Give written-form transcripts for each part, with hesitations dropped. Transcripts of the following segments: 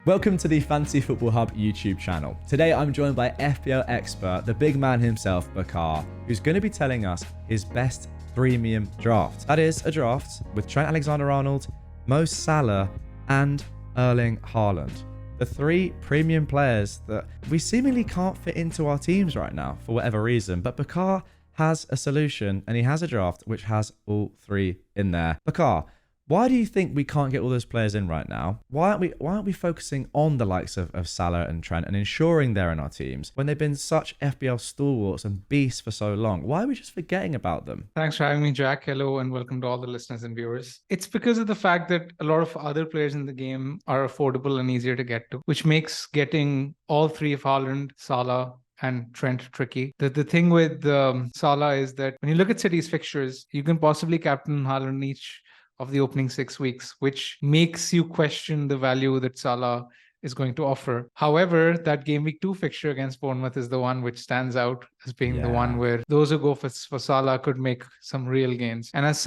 Welcome to the Fantasy Football Hub YouTube channel. Today I'm joined by FPL expert, the big man himself, Bakar, who's going to be telling us his best THREEMIUM draft. That is a draft with Trent Alexander-Arnold, Mo Salah and Erling Haaland. The three premium players that we seemingly can't fit into our teams right now for whatever reason, but Bakar has a solution and he has a draft which has all three in there. Bakar, why do you think we can't get all those players in right now? Why aren't we focusing on the likes of Salah and Trent and ensuring they're in our teams when they've been such FPL stalwarts and beasts for so long? Why are we just forgetting about them? Thanks for having me, Jack. Hello and welcome to all the listeners and viewers. It's because of the fact that a lot of other players in the game are affordable and easier to get to, which makes getting all three of Haaland, Salah, and Trent tricky. The thing with Salah is that when you look at City's fixtures, you can possibly captain Haaland in each of the opening 6 weeks, which makes you question the value that Salah is going to offer. However, that game week 2 fixture against Bournemouth is the one which stands out as being the one where those who go for Salah could make some real gains. And as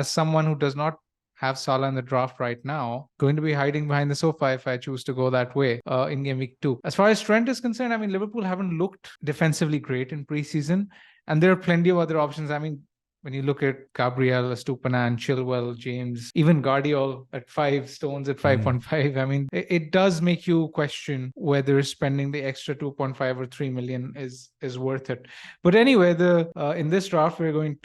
someone who does not have Salah in the draft right now, going to be hiding behind the sofa if I choose to go that way in game week 2. As far as Trent is concerned, I mean, Liverpool haven't looked defensively great in preseason, and there are plenty of other options. I mean, when you look at Gabriel, Estupiñán, Chilwell, James, even Guardiola at 5 stones at 5.5, I mean, it does make you question whether spending the extra 2.5 or 3 million is worth it. But anyway, in this draft, in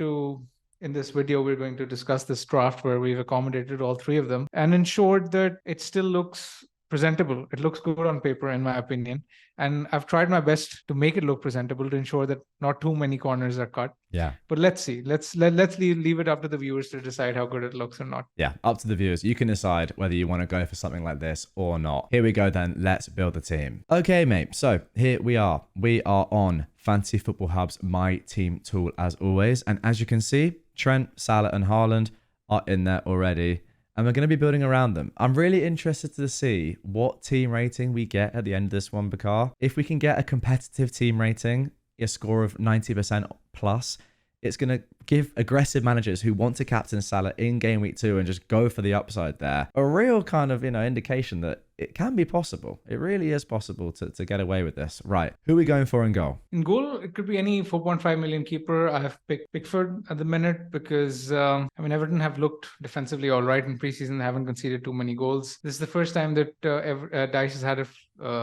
this video, we're going to discuss this draft where we've accommodated all three of them and ensured that it still looks presentable. It looks good on paper, in my opinion. And I've tried my best to make it look presentable to ensure that not too many corners are cut. Yeah. But let's see. Let's leave it up to the viewers to decide how good it looks or not. Yeah, up to the viewers. You can decide whether you want to go for something like this or not. Here we go then. Let's build the team. Okay, mate. So here we are. We are on Fantasy Football Hub's My Team tool as always. And as you can see, Trent, Salah and Haaland are in there already. And we're going to be building around them. I'm really interested to see what team rating we get at the end of this one, Bakar. If we can get a competitive team rating, a score of 90% plus, it's going to give aggressive managers who want to captain Salah in game week 2 and just go for the upside there a real kind of, indication that it can be possible. It really is possible to get away with this. Right. Who are we going for in goal? In goal, it could be any 4.5 million keeper. I have picked Pickford at the minute because, Everton have looked defensively all right in preseason. They haven't conceded too many goals. This is the first time that Dyche has had a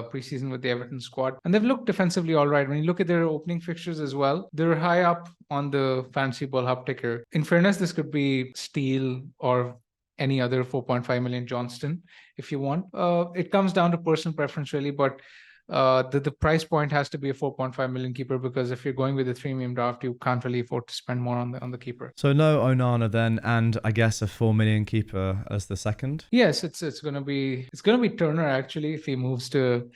preseason with the Everton squad. And they've looked defensively all right. When you look at their opening fixtures as well, they're high up on the Fantasy Ball Hub ticker. In fairness, this could be Steele or any other 4.5 million Johnston if you want. It comes down to personal preference really, but the price point has to be a 4.5 million keeper because if you're going with a THREEMIUM draft, you can't really afford to spend more on the keeper. So no Onana then, and I guess a 4 million keeper as the second? Yes, it's gonna be Turner actually if he moves to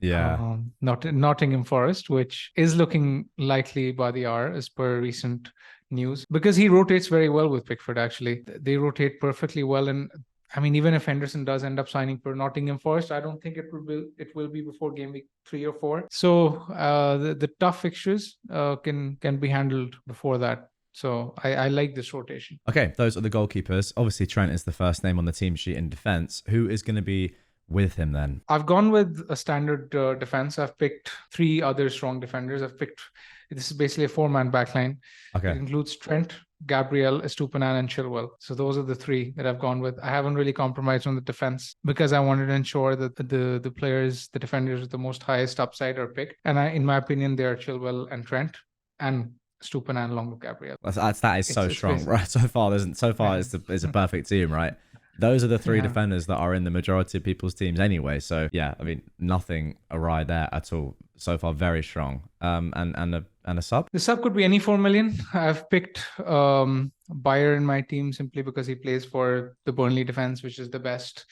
Nottingham Forest, which is looking likely by the hour as per recent news, because he rotates very well with Pickford. Actually, they rotate perfectly well, and I mean, even if Henderson does end up signing for Nottingham Forest, I don't think it will be before game week 3 or 4. So the tough fixtures can be handled before that. So I like this rotation. Okay, those are the goalkeepers. Obviously, Trent is the first name on the team sheet in defense. Who is going to be with him then? I've gone with a standard defense. I've picked 3 other strong defenders. This is basically a 4-man backline. Okay. It includes Trent, Gabriel, Estupiñán, and Chilwell. So those are the 3 that I've gone with. I haven't really compromised on the defense because I wanted to ensure that the defenders with the most highest upside are picked. And in my opinion, they are Chilwell and Trent and Estupiñán along with Gabriel. That is so strong, right? So far it's a perfect team, right? Those are the 3 defenders that are in the majority of people's teams anyway. So yeah, I mean, nothing awry there at all. So far, very strong. And a sub? The sub could be any 4 million. I've picked Bayer in my team simply because he plays for the Burnley defense, which is the best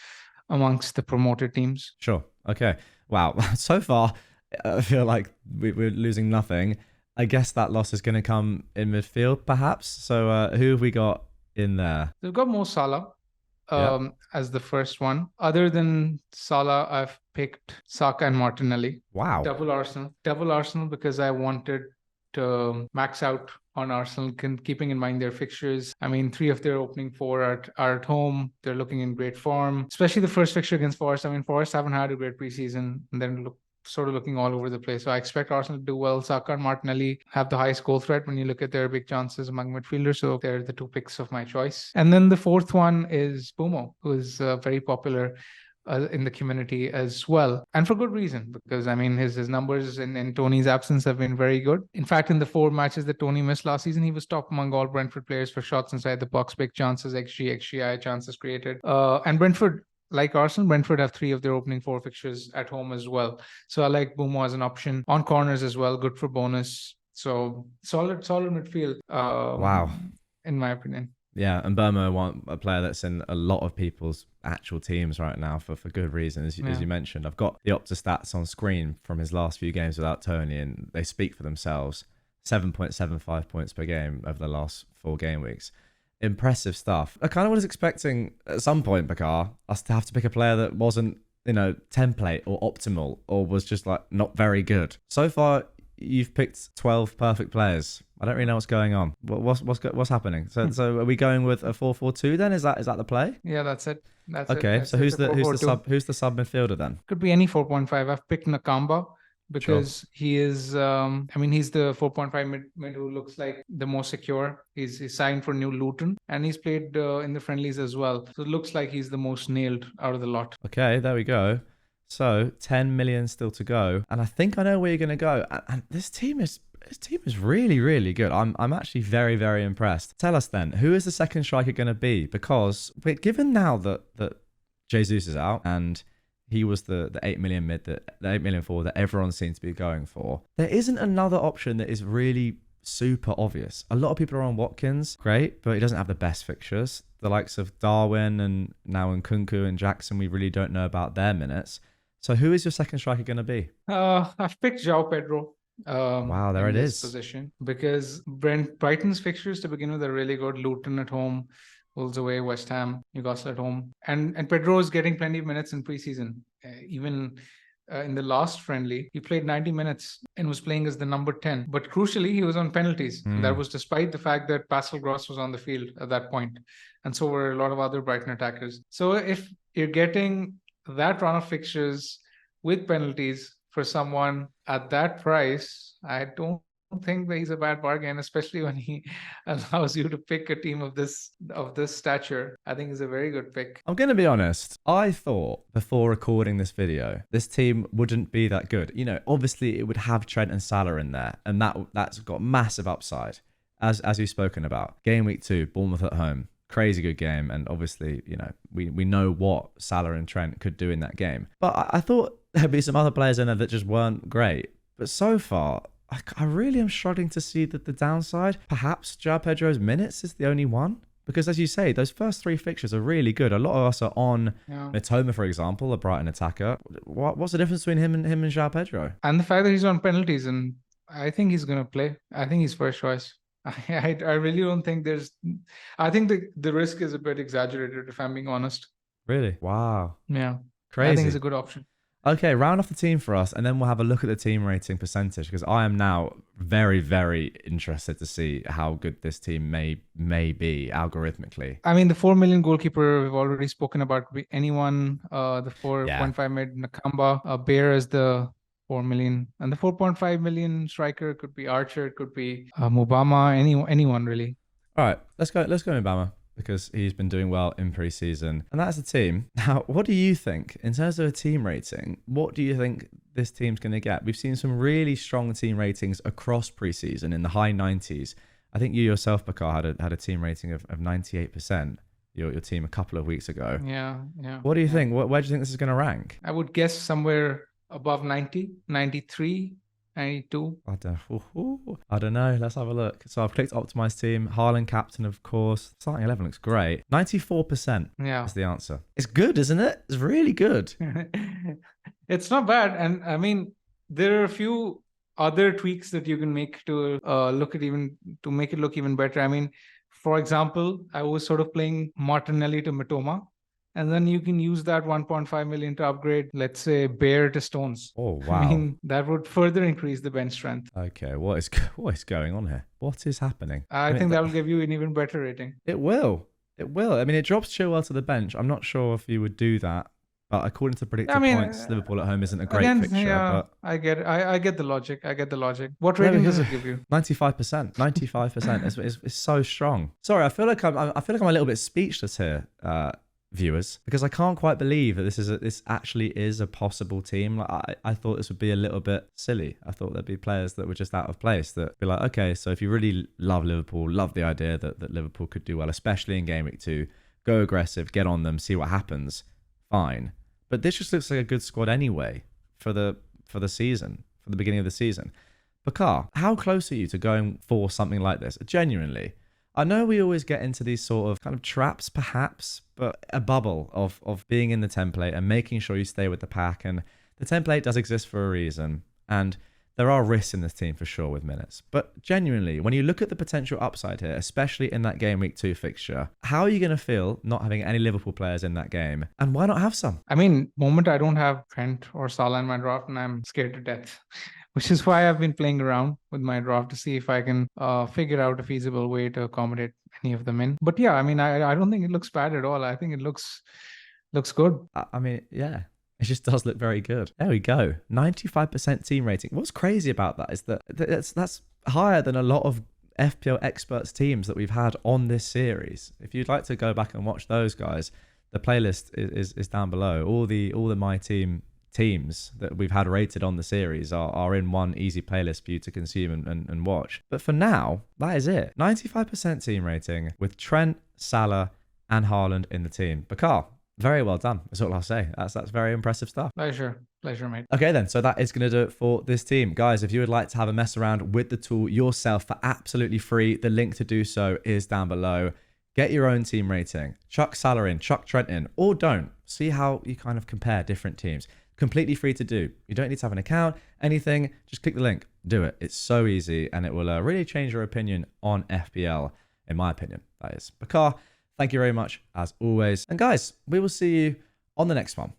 amongst the promoted teams. Sure. Okay. Wow. So far, I feel like we're losing nothing. I guess that loss is going to come in midfield, perhaps. So who have we got in there? We've got Mo Salah as the first one. Other than Salah, I've picked Saka and Martinelli. Wow. Double Arsenal because I wanted max out on Arsenal, keeping in mind their fixtures. I mean, 3 of their opening 4 are at home. They're looking in great form, especially the first fixture against Forest. I mean, Forest haven't had a great preseason, and then sort of looking all over the place. So I expect Arsenal to do well. Saka and Martinelli have the highest goal threat when you look at their big chances among midfielders. So they're the 2 picks of my choice. And then the fourth one is Bumo, who is very popular in the community as well, and for good reason, because I mean his numbers in Tony's absence have been very good. In fact, in the 4 matches that Tony missed last season, he was top among all Brentford players for shots inside the box, big chances, XG, XGI, chances created. And Brentford, like Arsenal, Brentford have 3 of their opening 4 fixtures at home as well. So I like Bumo as an option on corners as well, good for bonus. So solid midfield. Wow, in my opinion. Yeah, and Burma want a player that's in a lot of people's actual teams right now for good reason, as you mentioned. I've got the Opta stats on screen from his last few games without Tony, and they speak for themselves. 7.75 points per game over the last 4 game weeks. Impressive stuff. I kind of was expecting at some point, Bakar, us to have to pick a player that wasn't, template or optimal, or was just like not very good. So far, you've picked 12 perfect players. I don't really know what's going on. What's happening? So are we going with a 4-4-2 then? Is that the play? Yeah, that's it. Okay. So who's the sub midfielder then? Could be any 4.5. I've picked Nakamba because he is. He's the 4.5 mid who looks like the most secure. He's signed for New Luton and he's played in the friendlies as well. So it looks like he's the most nailed out of the lot. Okay, there we go. So 10 million still to go, and I think I know where you're going to go. And this team is really, really good. I'm actually very, very impressed. Tell us then, who is the second striker going to be? Because given now that Jesus is out and he was the 8 million mid, the 8 million forward that everyone seems to be going for, there isn't another option that is really super obvious. A lot of people are on Watkins, great, but he doesn't have the best fixtures. The likes of Darwin and now Nkunku and Jackson, we really don't know about their minutes. So who is your second striker going to be? I've picked João Pedro. Wow, there it is. Position, because Brighton's fixtures to begin with are really good. Luton at home, Wolves away, West Ham, Newcastle at home, and Pedro is getting plenty of minutes in preseason. Even in the last friendly, he played 90 minutes and was playing as the number 10. But crucially, he was on penalties. And that was despite the fact that Pascal Gross was on the field at that point, and so were a lot of other Brighton attackers. So if you're getting that run of fixtures with penalties for someone at that price, I don't think that he's a bad bargain, especially when he allows you to pick a team of this stature. I think he's a very good pick. I'm going to be honest. I thought before recording this video, this team wouldn't be that good. Obviously it would have Trent and Salah in there, and that's got massive upside, as you've spoken about. Game week 2, Bournemouth at home. Crazy good game, and obviously, we know what Salah and Trent could do in that game. But I thought there'd be some other players in there that just weren't great. But so far, I really am struggling to see the downside. Perhaps João Pedro's minutes is the only one. Because as you say, those first 3 fixtures are really good. A lot of us are on Mitoma, for example, a Brighton attacker. What's the difference between him and João Pedro? And the fact that he's on penalties, and I think he's going to play. I think he's first choice. I really don't think I think the risk is a bit exaggerated, if I'm being honest. Really? Wow. Yeah. Crazy. I think it's a good option. Okay, round off the team for us, and then we'll have a look at the team rating percentage, because I am now very, very interested to see how good this team may be algorithmically. I mean, the 4 million goalkeeper we've already spoken about. Could be anyone. The 4.5 mid Nakamba, Bear is the 4 million, and the 4.5 million striker could be Archer, could be Mubama, anyone really. All right, let's go Mubama, because he's been doing well in pre-season, and that's the team. Now, what do you think in terms of a team rating? What do you think this team's going to get? We've seen some really strong team ratings across pre-season in the high 90s. I think you yourself, Bakar, had a team rating of 98%. Your team a couple of weeks ago. Yeah. What do you think? Where do you think this is going to rank? I would guess somewhere above 90, 93, 92. I don't know. Let's have a look. So I've clicked optimize team. Haaland captain, of course. Starting 11 looks great. 94%. Yeah. That's the answer. It's good, isn't it? It's really good. It's not bad. And I mean, there are a few other tweaks that you can make to make it look even better. I mean, for example, I was sort of playing Martinelli to Mitoma, and then you can use that 1.5 million to upgrade, let's say, Bear to Stones. Oh, wow. I mean, that would further increase the bench strength. Okay, what is going on here? What is happening? I think that will give you an even better rating. It will. It will. I mean, it drops Chilwell to the bench. I'm not sure if you would do that. But according to predicted points, Liverpool at home isn't a great fixture. Yeah, but I get it. I get the logic. What rating does it give you? 95%. 95%. It's so strong. Sorry, I feel like I'm a little bit speechless here, viewers, because I can't quite believe that this actually is a possible team. Like I thought this would be a little bit silly. I thought there'd be players that were just out of place that be like, okay, so if you really love Liverpool, love the idea that Liverpool could do well, especially in game week 2, go aggressive, get on them, see what happens. Fine. But this just looks like a good squad anyway for the season, for the beginning of the season. Bakar, how close are you to going for something like this? Genuinely. I know we always get into these sort of kind of traps, perhaps, but a bubble of being in the template and making sure you stay with the pack. And the template does exist for a reason. And there are risks in this team for sure with minutes. But genuinely, when you look at the potential upside here, especially in that game week 2 fixture, how are you going to feel not having any Liverpool players in that game? And why not have some? I mean, moment I don't have Trent or Salah in my draft and I'm scared to death, which is why I've been playing around with my draft to see if I can figure out a feasible way to accommodate any of them in. But yeah, I mean, I don't think it looks bad at all. I think it looks good. I mean, yeah. It just does look very good. There we go. 95% team rating. What's crazy about that is that that's higher than a lot of FPL experts teams that we've had on this series. If you'd like to go back and watch those guys, the playlist is down below. All the My Team teams that we've had rated on the series are in one easy playlist for you to consume and watch. But for now, that is it. 95% team rating with Trent, Salah, and Haaland in the team. Bakar, very well done. That's all I'll say. That's very impressive stuff. Pleasure, mate. Okay then, so that is going to do it for this team. Guys, if you would like to have a mess around with the tool yourself for absolutely free, the link to do so is down below. Get your own team rating. Chuck Salah in, chuck Trent in, or don't. See how you kind of compare different teams. Completely free to do. You don't need to have an account, anything. Just click the link. Do it. It's so easy, and it will really change your opinion on FPL, in my opinion, that is. Bakar, thank you very much, as always. And guys, we will see you on the next one.